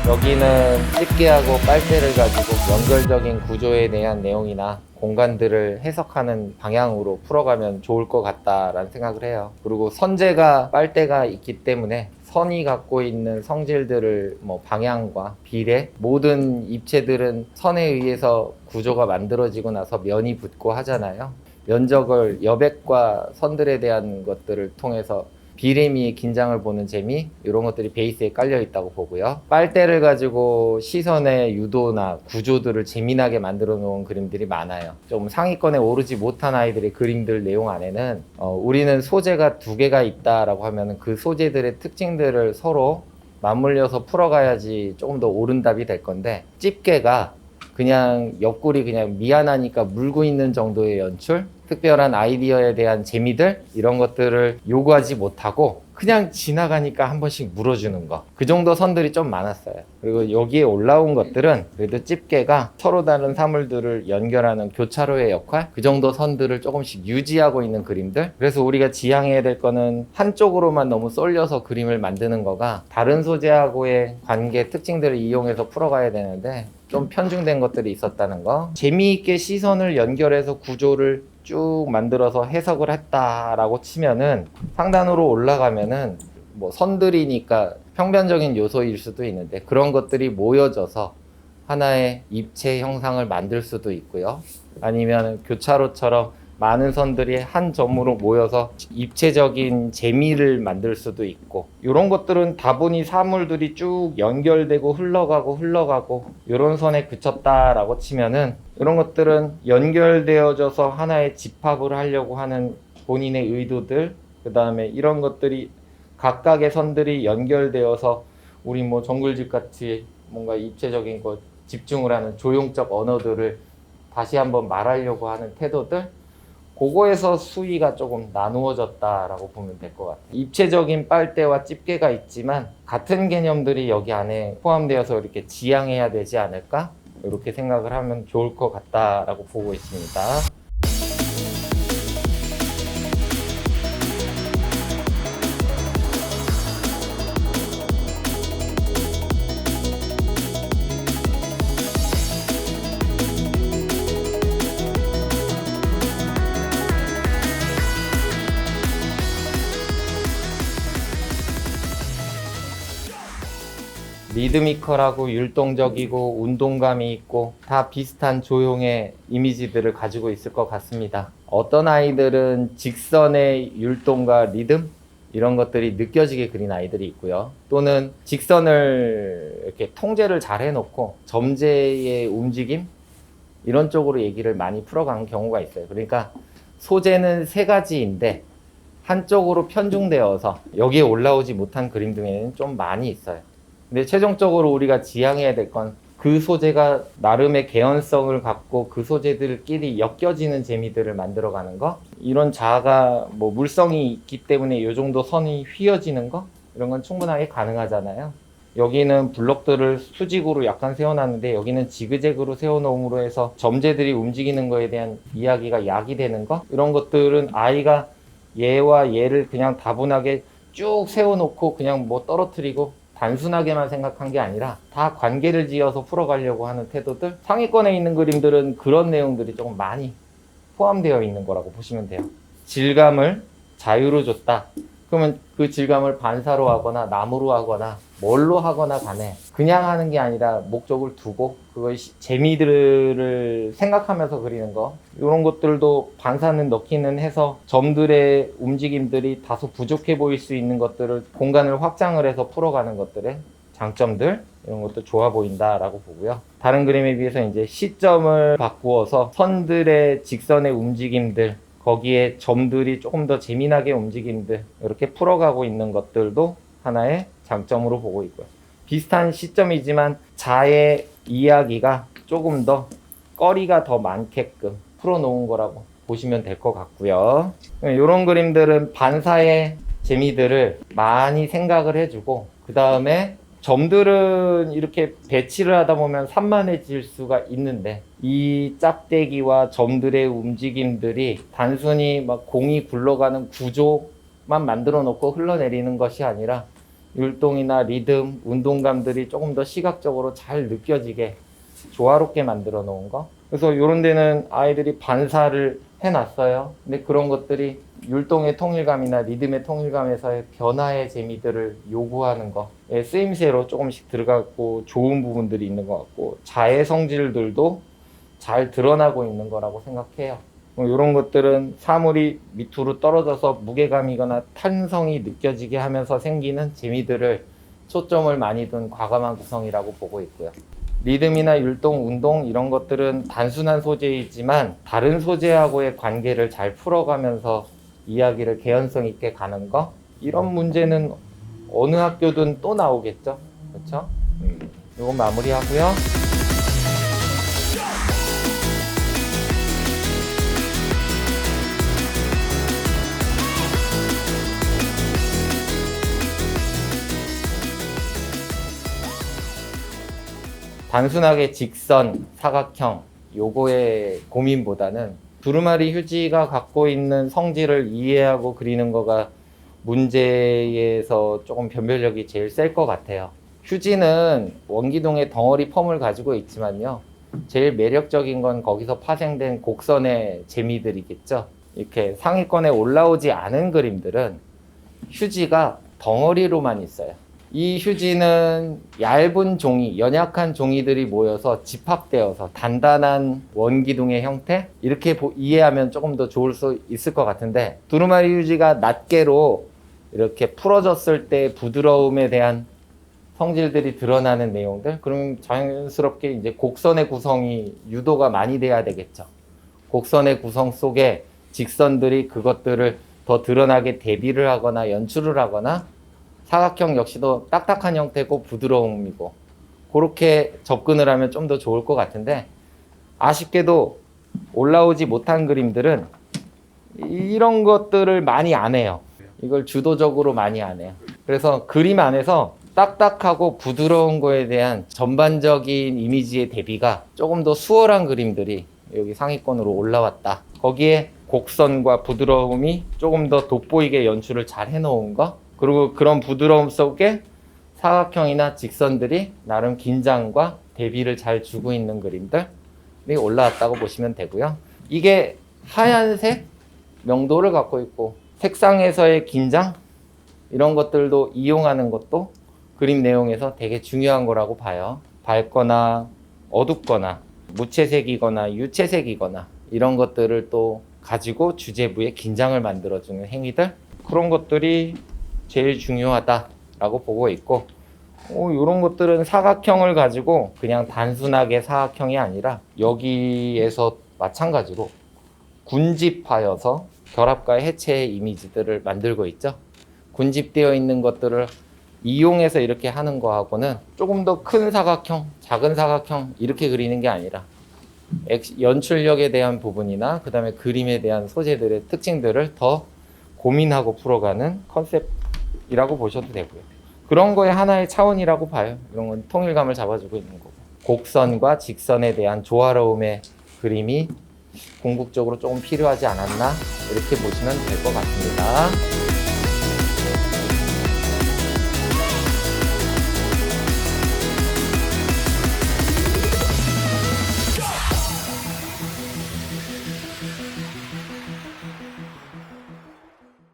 여기는 집게하고 빨대를 가지고 연결적인 구조에 대한 내용이나 공간들을 해석하는 방향으로 풀어가면 좋을 것 같다라는 생각을 해요. 그리고 선재가 빨대가 있기 때문에 선이 갖고 있는 성질들을 방향과 비례, 모든 입체들은 선에 의해서 구조가 만들어지고 나서 면이 붙고 하잖아요. 면적을 여백과 선들에 대한 것들을 통해서 비례미의 긴장을 보는 재미, 이런 것들이 베이스에 깔려 있다고 보고요. 빨대를 가지고 시선의 유도나 구조들을 재미나게 만들어 놓은 그림들이 많아요. 좀 상위권에 오르지 못한 아이들의 그림들 내용 안에는 우리는 소재가 두 개가 있다라고 하면 그 소재들의 특징들을 서로 맞물려서 풀어가야지 조금 더 옳은 답이 될 건데, 집게가 그냥 옆구리 그냥 미안하니까 물고 있는 정도의 연출, 특별한 아이디어에 대한 재미들, 이런 것들을 요구하지 못하고 그냥 지나가니까 한 번씩 물어주는 거, 그 정도 선들이 좀 많았어요. 그리고 여기에 올라온 것들은 그래도 집게가 서로 다른 사물들을 연결하는 교차로의 역할, 그 정도 선들을 조금씩 유지하고 있는 그림들. 그래서 우리가 지향해야 될 거는 한쪽으로만 너무 쏠려서 그림을 만드는 거가 다른 소재하고의 관계 특징들을 이용해서 풀어가야 되는데 좀 편중된 것들이 있었다는 거. 재미있게 시선을 연결해서 구조를 쭉 만들어서 해석을 했다라고 치면은, 상단으로 올라가면은 선들이니까 평변적인 요소일 수도 있는데 그런 것들이 모여져서 하나의 입체 형상을 만들 수도 있고요. 아니면 교차로처럼 많은 선들이 한 점으로 모여서 입체적인 재미를 만들 수도 있고, 이런 것들은 다분히 사물들이 쭉 연결되고 흘러가고 이런 선에 그쳤다라고 치면은, 이런 것들은 연결되어져서 하나의 집합을 하려고 하는 본인의 의도들, 그 다음에 이런 것들이 각각의 선들이 연결되어서 우리 정글집 같이 뭔가 입체적인 것 집중을 하는 조용적 언어들을 다시 한번 말하려고 하는 태도들, 그거에서 수위가 조금 나누어졌다라고 보면 될 것 같아요. 입체적인 빨대와 집게가 있지만 같은 개념들이 여기 안에 포함되어서 이렇게 지향해야 되지 않을까? 이렇게 생각을 하면 좋을 것 같다라고 보고 있습니다. 리드미컬하고 율동적이고 운동감이 있고 다 비슷한 조형의 이미지들을 가지고 있을 것 같습니다. 어떤 아이들은 직선의 율동과 리듬, 이런 것들이 느껴지게 그린 아이들이 있고요. 또는 직선을 이렇게 통제를 잘 해놓고 점재의 움직임, 이런 쪽으로 얘기를 많이 풀어가는 경우가 있어요. 그러니까 소재는 세 가지인데 한쪽으로 편중되어서 여기에 올라오지 못한 그림 중에는 좀 많이 있어요. 근데 최종적으로 우리가 지향해야 될 건 그 소재가 나름의 개연성을 갖고 그 소재들끼리 엮여지는 재미들을 만들어가는 거. 이런 자아가 물성이 있기 때문에 이 정도 선이 휘어지는 거, 이런 건 충분하게 가능하잖아요. 여기는 블록들을 수직으로 약간 세워놨는데 여기는 지그재그로 세워놓음으로 해서 점재들이 움직이는 거에 대한 이야기가 야기되는 거, 이런 것들은 아이가 얘와 얘를 그냥 다분하게 쭉 세워놓고 그냥 떨어뜨리고 단순하게만 생각한 게 아니라 다 관계를 지어서 풀어가려고 하는 태도들, 상위권에 있는 그림들은 그런 내용들이 조금 많이 포함되어 있는 거라고 보시면 돼요. 질감을 자유로 줬다. 그러면 그 질감을 반사로 하거나 나무로 하거나 뭘로 하거나 간에 그냥 하는 게 아니라 목적을 두고 그걸 재미들을 생각하면서 그리는 거, 이런 것들도 반사는 넣기는 해서 점들의 움직임들이 다소 부족해 보일 수 있는 것들을 공간을 확장을 해서 풀어가는 것들의 장점들, 이런 것도 좋아 보인다라고 보고요. 다른 그림에 비해서 이제 시점을 바꾸어서 선들의 직선의 움직임들, 거기에 점들이 조금 더 재미나게 움직임들, 이렇게 풀어가고 있는 것들도 하나의 장점으로 보고 있고요. 비슷한 시점이지만 자의 이야기가 조금 더 거리가 더 많게끔 풀어놓은 거라고 보시면 될 것 같고요. 이런 그림들은 반사의 재미들을 많이 생각을 해주고, 그 다음에 점들은 이렇게 배치를 하다 보면 산만해질 수가 있는데, 이 짝대기와 점들의 움직임들이 단순히 공이 굴러가는 구조만 만들어 놓고 흘러내리는 것이 아니라 율동이나 리듬, 운동감들이 조금 더 시각적으로 잘 느껴지게 조화롭게 만들어 놓은 거. 그래서 이런 데는 아이들이 반사를 해놨어요. 근데 그런 것들이 율동의 통일감이나 리듬의 통일감에서의 변화의 재미들을 요구하는 거에 쓰임새로 조금씩 들어가고 좋은 부분들이 있는 것 같고, 자의 성질들도 잘 드러나고 있는 거라고 생각해요. 이런 것들은 사물이 밑으로 떨어져서 무게감이거나 탄성이 느껴지게 하면서 생기는 재미들을 초점을 많이 둔 과감한 구성이라고 보고 있고요. 리듬이나 율동, 운동 이런 것들은 단순한 소재이지만 다른 소재하고의 관계를 잘 풀어가면서 이야기를 개연성 있게 가는 거, 이런 문제는 어느 학교든 또 나오겠죠. 그렇죠? 이건 마무리하고요. 단순하게 직선, 사각형 요거의 고민보다는 두루마리 휴지가 갖고 있는 성질을 이해하고 그리는 거가 문제에서 조금 변별력이 제일 셀 것 같아요. 휴지는 원기둥의 덩어리 펌을 가지고 있지만요, 제일 매력적인 건 거기서 파생된 곡선의 재미들이겠죠. 이렇게 상위권에 올라오지 않은 그림들은 휴지가 덩어리로만 있어요. 이 휴지는 얇은 종이, 연약한 종이들이 모여서 집합되어서 단단한 원기둥의 형태? 이렇게 이해하면 조금 더 좋을 수 있을 것 같은데, 두루마리 휴지가 낱개로 이렇게 풀어졌을 때 부드러움에 대한 성질들이 드러나는 내용들, 그럼 자연스럽게 이제 곡선의 구성이 유도가 많이 돼야 되겠죠. 곡선의 구성 속에 직선들이 그것들을 더 드러나게 대비를 하거나 연출을 하거나, 사각형 역시도 딱딱한 형태고 부드러움이고, 그렇게 접근을 하면 좀 더 좋을 것 같은데, 아쉽게도 올라오지 못한 그림들은 이런 것들을 많이 안 해요. 이걸 주도적으로 많이 안 해요. 그래서 그림 안에서 딱딱하고 부드러운 거에 대한 전반적인 이미지의 대비가 조금 더 수월한 그림들이 여기 상위권으로 올라왔다. 거기에 곡선과 부드러움이 조금 더 돋보이게 연출을 잘 해놓은 거, 그리고 그런 부드러움 속에 사각형이나 직선들이 나름 긴장과 대비를 잘 주고 있는 그림들이 올라왔다고 보시면 되고요. 이게 하얀색 명도를 갖고 있고 색상에서의 긴장, 이런 것들도 이용하는 것도 그림 내용에서 되게 중요한 거라고 봐요. 밝거나 어둡거나 무채색이거나 유채색이거나 이런 것들을 또 가지고 주제부에 긴장을 만들어주는 행위들, 그런 것들이 제일 중요하다라고 보고 있고, 이런 것들은 사각형을 가지고 그냥 단순하게 사각형이 아니라 여기에서 마찬가지로 군집하여서 결합과 해체의 이미지들을 만들고 있죠. 군집되어 있는 것들을 이용해서 이렇게 하는 거하고는 조금 더 큰 사각형, 작은 사각형 이렇게 그리는 게 아니라 연출력에 대한 부분이나 그 다음에 그림에 대한 소재들의 특징들을 더 고민하고 풀어가는 컨셉이라고 보셔도 되고요. 그런 거의 하나의 차원이라고 봐요. 이런 건 통일감을 잡아주고 있는 거고, 곡선과 직선에 대한 조화로움의 그림이 궁극적으로 조금 필요하지 않았나, 이렇게 보시면 될 것 같습니다.